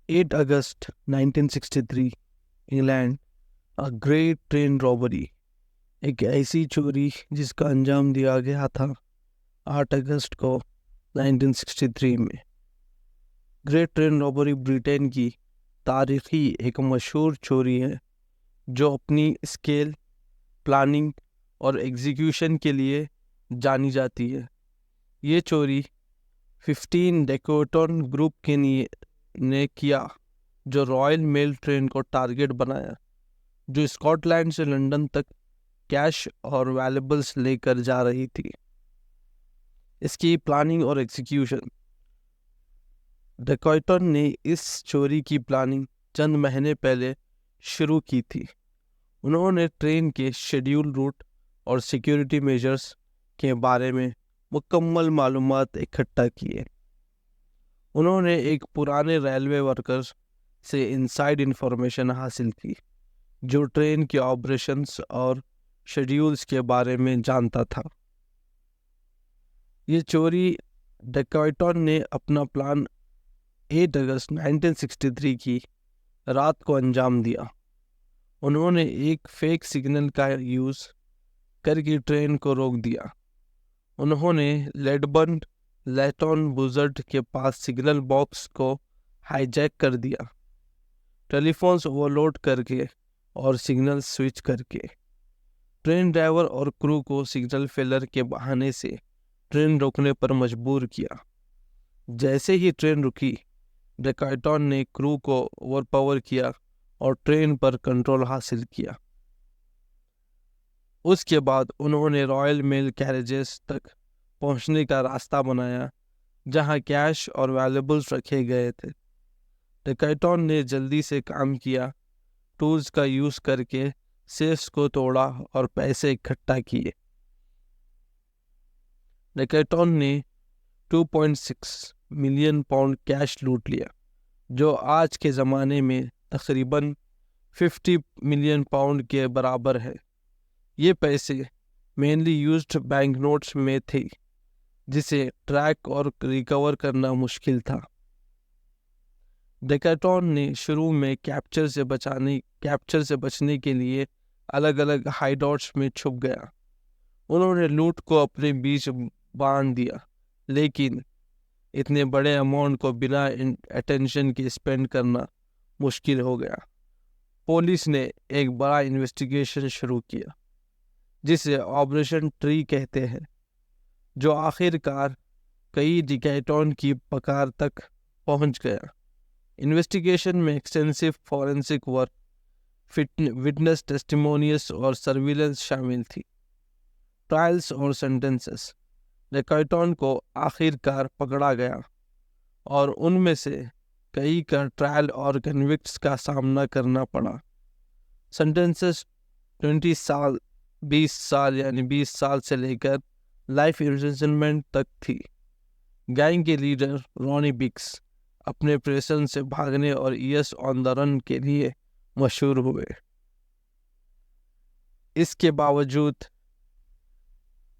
8 August 1963 England. A great train robbery, एक ऐसी चोरी जिसका अंजाम दिया गया था 8 अगस्त को 1963 में। ग्रेट ट्रेन रॉबरी ब्रिटेन की तारीखी एक मशहूर चोरी है जो अपनी स्केल, प्लानिंग और एग्जीक्यूशन के लिए जानी जाती है। ये चोरी 15 डेकोटन ग्रुप के ने किया, जो रॉयल मेल ट्रेन को टारगेट बनाया, जो स्कॉटलैंड से लंदन तक कैश और वैल्यूएबल्स लेकर जा रही थी। इसकी प्लानिंग और एग्जीक्यूशन। डेकोइटन ने इस चोरी की प्लानिंग चंद महीने पहले शुरू की थी। उन्होंने ट्रेन के शेड्यूल, रूट और सिक्योरिटी मेजर्स के बारे में मुकम्मल मालूमात इकट्ठा किए। उन्होंने एक पुराने रेलवे वर्कर्स से इनसाइड इंफॉर्मेशन हासिल की जो ट्रेन के ऑपरेशंस और शेड्यूल्स के बारे में जानता था। ये चोरी डेकोइटन ने अपना प्लान 8 अगस्त 1963 की रात को अंजाम दिया। उन्होंने एक फेक सिग्नल का यूज़ करके ट्रेन को रोक दिया। उन्होंने लेडबर्न लेटन बुजर्ड के पास सिग्नल बॉक्स को हाईजैक कर दिया, टेलीफोन्स ओवरलोड करके और सिग्नल स्विच करके ट्रेन ड्राइवर और क्रू को सिग्नल फेलर के बहाने से ट्रेन रोकने पर मजबूर किया। जैसे ही ट्रेन रुकी, डेकोइटन ने क्रू को ओवरपावर किया और ट्रेन पर कंट्रोल हासिल किया। उसके बाद उन्होंने रॉयल मेल कैरेजेस तक पहुंचने का रास्ता बनाया जहां कैश और वैल्यूएबल्स रखे गए थे। डेकोइटन ने जल्दी से काम किया, टूल्स का यूज़ करके सेफ्स को तोड़ा और पैसे इकट्ठा किए। डेकोइटन ने 2.6 मिलियन पाउंड कैश लूट लिया, जो आज के ज़माने में तकरीबन 50 मिलियन पाउंड के बराबर है। ये पैसे मेनली यूज्ड बैंक नोट्स में थे, जिसे ट्रैक और रिकवर करना मुश्किल था। डेकोइटन ने शुरू में कैप्चर से बचने के लिए अलग अलग हाइडआउट्स में छुप गया। उन्होंने लूट को अपने बीच बांध दिया, लेकिन इतने बड़े अमाउंट को बिना अटेंशन के स्पेंड करना मुश्किल हो गया। पुलिस ने एक बड़ा इन्वेस्टिगेशन शुरू किया, जिसे ऑपरेशन ट्री कहते हैं, जो आखिरकार कई डेकोइटन की पकड़ तक पहुंच गया। इन्वेस्टिगेशन में extensive forensic work, witness testimonials और सर्विलेंस शामिल थी। ट्रायल्स और सेंटेंसेस। डेकोइटन को आखिरकार पकड़ा गया और उनमें से कई का ट्रायल और कन्विक्ट्स का सामना करना पड़ा। सेंटेंसेस 20 साल, 20 साल यानी 20 साल से लेकर लाइफ इम्प्रिजनमेंट तक थी। गैंग के लीडर रॉनी बिक्स अपने प्रेशन से भागने और ईएस ऑन द रन के लिए मशहूर हुए। इसके बावजूद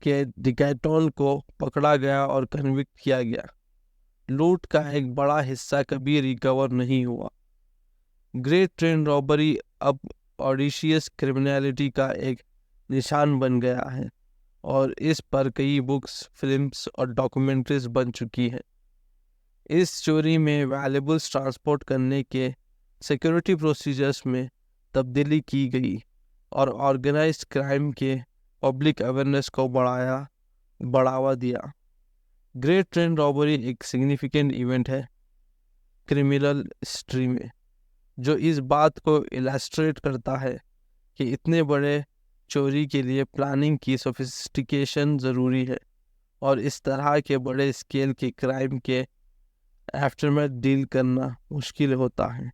कि डेकोइटन को पकड़ा गया और कन्विक्ट किया गया, लूट का एक बड़ा हिस्सा कभी रिकवर नहीं हुआ। ग्रेट ट्रेन रॉबरी अब ऑडिशियस क्रिमिनलिटी का एक निशान बन गया है और इस पर कई बुक्स, फिल्म्स और डॉक्यूमेंट्रीज बन चुकी हैं। इस चोरी में वैल्यूएबल्स ट्रांसपोर्ट करने के सिक्योरिटी प्रोसीजर्स में तब्दीली की गई और ऑर्गेनाइज्ड क्राइम के पब्लिक अवेयरनेस को बढ़ावा दिया। ग्रेट ट्रेन रॉबरी एक सिग्निफिकेंट इवेंट है क्रिमिनल हिस्ट्री में, जो इस बात को इलस्ट्रेट करता है कि इतने बड़े चोरी के लिए प्लानिंग की सोफिस्टिकेशन ज़रूरी है और इस तरह के बड़े स्केल के क्राइम के आफ्टरमैथ डील करना मुश्किल होता है।